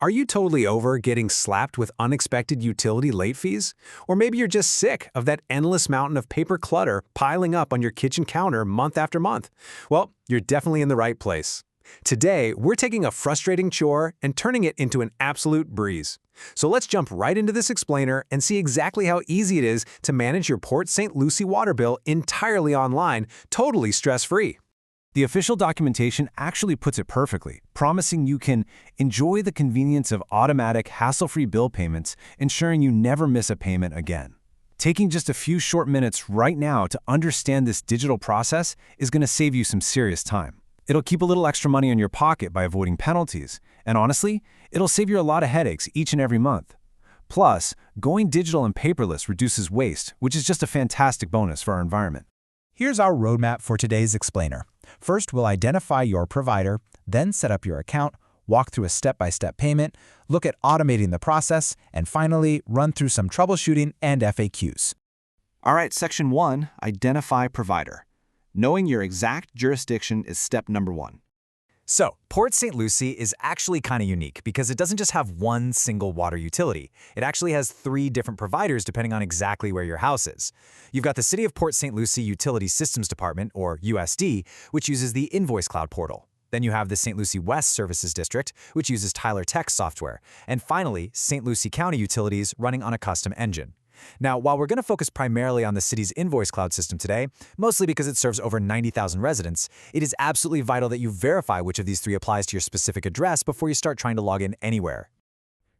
Are you totally over getting slapped with unexpected utility late fees? Or maybe you're just sick of that endless mountain of paper clutter piling up on your kitchen counter month after month? Well, you're definitely in the right place. Today, we're taking a frustrating chore and turning it into an absolute breeze. So let's jump right into this explainer and see exactly how easy it is to manage your Port St Lucie water bill entirely online, totally stress-free. The official documentation actually puts it perfectly, promising you can enjoy the convenience of automatic, hassle-free bill payments, ensuring you never miss a payment again. Taking just a few short minutes right now to understand this digital process is going to save you some serious time. It'll keep a little extra money in your pocket by avoiding penalties, and honestly, it'll save you a lot of headaches each and every month. Plus, going digital and paperless reduces waste, which is just a fantastic bonus for our environment. Here's our roadmap for today's explainer. First, we'll identify your provider, then set up your account, walk through a step-by-step payment, look at automating the process, and finally, run through some troubleshooting and FAQs. All right, Section 1, Identify Provider. Knowing your exact jurisdiction is step number 1. So, Port St Lucie is actually kind of unique because it doesn't just have one single water utility. It actually has 3 different providers depending on exactly where your house is. You've got the City of Port St Lucie Utility Systems Department, or USD, which uses the Invoice Cloud portal. Then you have the St. Lucie West Services District, which uses Tyler Tech software. And finally, St. Lucie County Utilities running on a custom engine. Now, while we're going to focus primarily on the city's Invoice Cloud system today, mostly because it serves over 90,000 residents, it is absolutely vital that you verify which of these 3 applies to your specific address before you start trying to log in anywhere.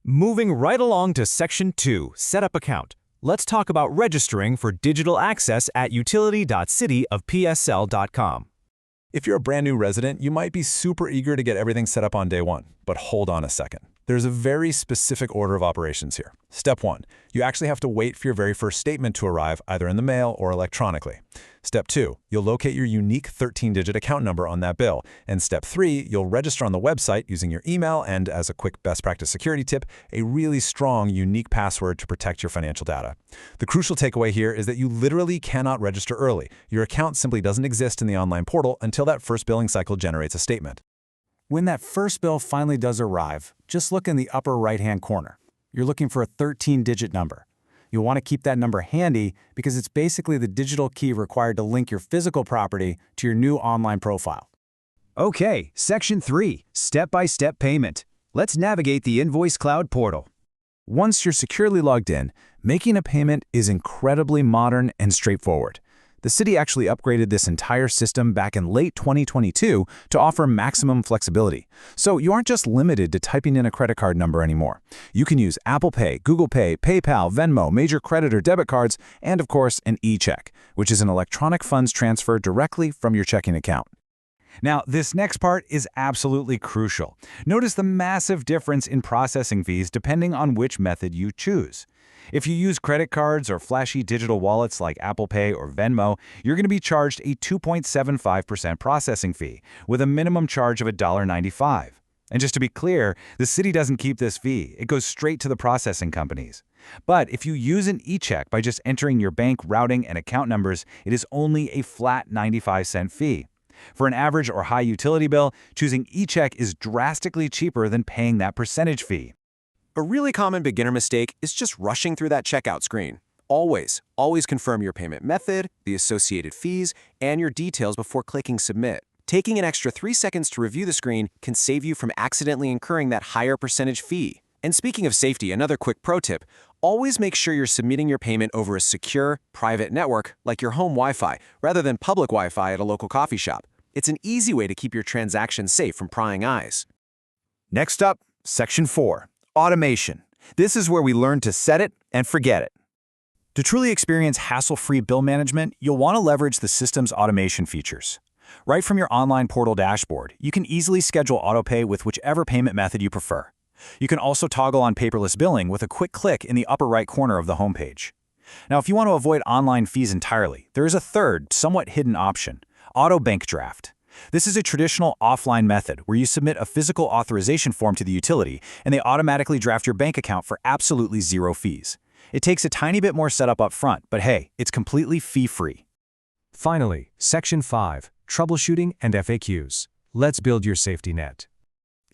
Moving right along to Section 2, Set Up Account. Let's talk about registering for digital access at utility.cityofpsl.com. If you're a brand new resident, you might be super eager to get everything set up on day one. But hold on a second. There's a very specific order of operations here. Step 1, you actually have to wait for your very first statement to arrive either in the mail or electronically. Step 2, you'll locate your unique 13-digit account number on that bill. And Step 3, you'll register on the website using your email and, as a quick best practice security tip, a really strong, unique password to protect your financial data. The crucial takeaway here is that you literally cannot register early. Your account simply doesn't exist in the online portal until that first billing cycle generates a statement. When that first bill finally does arrive, just look in the upper right-hand corner. You're looking for a 13-digit number. You'll want to keep that number handy because it's basically the digital key required to link your physical property to your new online profile. Okay, Section 3, Step-by-Step Payment. Let's navigate the Invoice Cloud portal. Once you're securely logged in, making a payment is incredibly modern and straightforward. The city actually upgraded this entire system back in late 2022 to offer maximum flexibility. So you aren't just limited to typing in a credit card number anymore. You can use Apple Pay, Google Pay, PayPal, Venmo, major credit or debit cards, and of course, an e-check, which is an electronic funds transfer directly from your checking account. Now, this next part is absolutely crucial. Notice the massive difference in processing fees depending on which method you choose. If you use credit cards or flashy digital wallets like Apple Pay or Venmo, you're going to be charged a 2.75% processing fee, with a minimum charge of $1.95. And just to be clear, the city doesn't keep this fee. It goes straight to the processing companies. But if you use an e-check by just entering your bank routing and account numbers, it is only a flat 95-cent fee. For an average or high utility bill, choosing e-check is drastically cheaper than paying that percentage fee. A really common beginner mistake is just rushing through that checkout screen. Always confirm your payment method, the associated fees, and your details before clicking Submit. Taking an extra 3 seconds to review the screen can save you from accidentally incurring that higher percentage fee. And speaking of safety, another quick pro tip, always make sure you're submitting your payment over a secure, private network like your home Wi-Fi, rather than public Wi-Fi at a local coffee shop. It's an easy way to keep your transactions safe from prying eyes. Next up, Section 4, Automation. This is where we learn to set it and forget it. To truly experience hassle-free bill management, you'll want to leverage the system's automation features. Right from your online portal dashboard, you can easily schedule autopay with whichever payment method you prefer. You can also toggle on paperless billing with a quick click in the upper right corner of the homepage. Now, if you want to avoid online fees entirely, there is a third, somewhat hidden option: Auto Bank Draft. This is a traditional offline method where you submit a physical authorization form to the utility and they automatically draft your bank account for absolutely 0 fees. It takes a tiny bit more setup up front, but hey, it's completely fee-free. Finally, Section 5, Troubleshooting and FAQs. Let's build your safety net.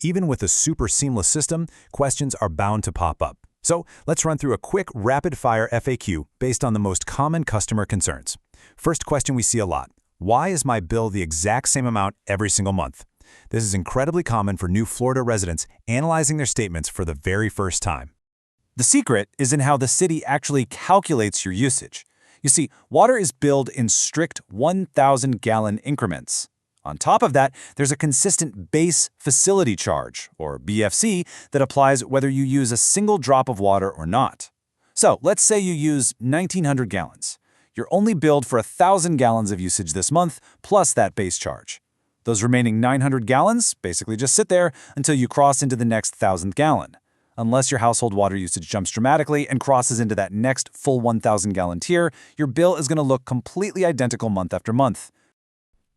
Even with a super seamless system, questions are bound to pop up. So let's run through a quick rapid-fire FAQ based on the most common customer concerns. First question we see a lot: why is my bill the exact same amount every single month? This is incredibly common for new Florida residents analyzing their statements for the very first time. The secret is in how the city actually calculates your usage. You see, water is billed in strict 1,000-gallon increments. On top of that, there's a consistent base facility charge, or BFC, that applies whether you use a single drop of water or not. So let's say you use 1,900 gallons. You're only billed for 1,000 gallons of usage this month, plus that base charge. Those remaining 900 gallons basically just sit there until you cross into the next 1,000th gallon. Unless your household water usage jumps dramatically and crosses into that next full 1,000-gallon tier, your bill is going to look completely identical month after month.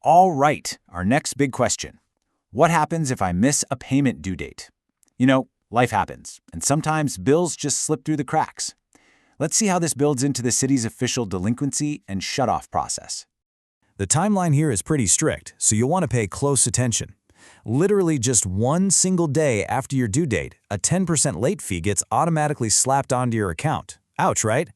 All right, our next big question. What happens if I miss a payment due date? You know, life happens, and sometimes bills just slip through the cracks. Let's see how this builds into the city's official delinquency and shutoff process. The timeline here is pretty strict, so you'll want to pay close attention. Literally just one single day after your due date, a 10% late fee gets automatically slapped onto your account. Ouch, right?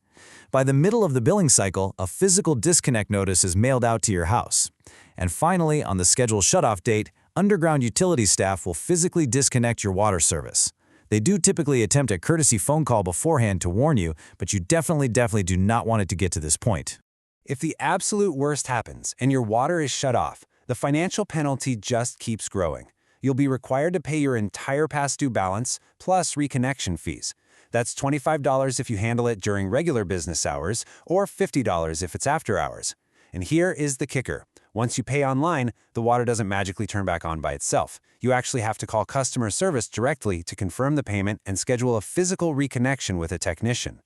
By the middle of the billing cycle, a physical disconnect notice is mailed out to your house. And finally, on the scheduled shutoff date, underground utility staff will physically disconnect your water service. They do typically attempt a courtesy phone call beforehand to warn you, but you definitely do not want it to get to this point. If the absolute worst happens and your water is shut off, the financial penalty just keeps growing. You'll be required to pay your entire past due balance plus reconnection fees. That's $25 if you handle it during regular business hours, or $50 if it's after hours. And here is the kicker. Once you pay online, the water doesn't magically turn back on by itself. You actually have to call customer service directly to confirm the payment and schedule a physical reconnection with a technician.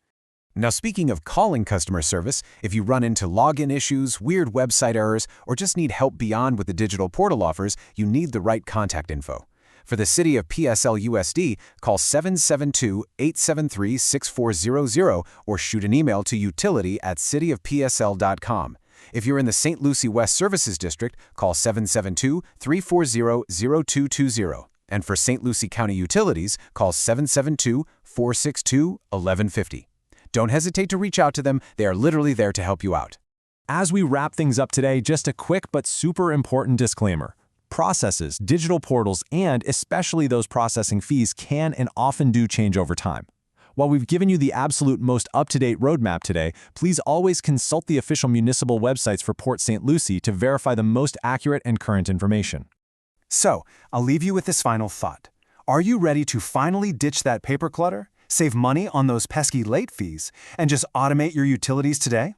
Now, speaking of calling customer service, if you run into login issues, weird website errors, or just need help beyond what the digital portal offers, you need the right contact info. For the city of PSL USD, call 772-873-6400 or shoot an email to utility@cityofpsl.com. If you're in the St. Lucie West Services District, call 772-340-0220. And for St. Lucie County Utilities, call 772-462-1150. Don't hesitate to reach out to them. They are literally there to help you out. As we wrap things up today, just a quick but super important disclaimer. Processes, digital portals, and especially those processing fees can and often do change over time. While we've given you the absolute most up-to-date roadmap today, please always consult the official municipal websites for Port St Lucie to verify the most accurate and current information. So, I'll leave you with this final thought. Are you ready to finally ditch that paper clutter, save money on those pesky late fees, and just automate your utilities today?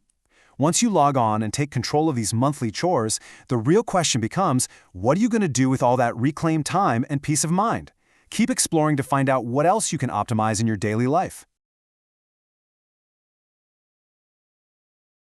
Once you log on and take control of these monthly chores, the real question becomes, what are you going to do with all that reclaimed time and peace of mind? Keep exploring to find out what else you can optimize in your daily life.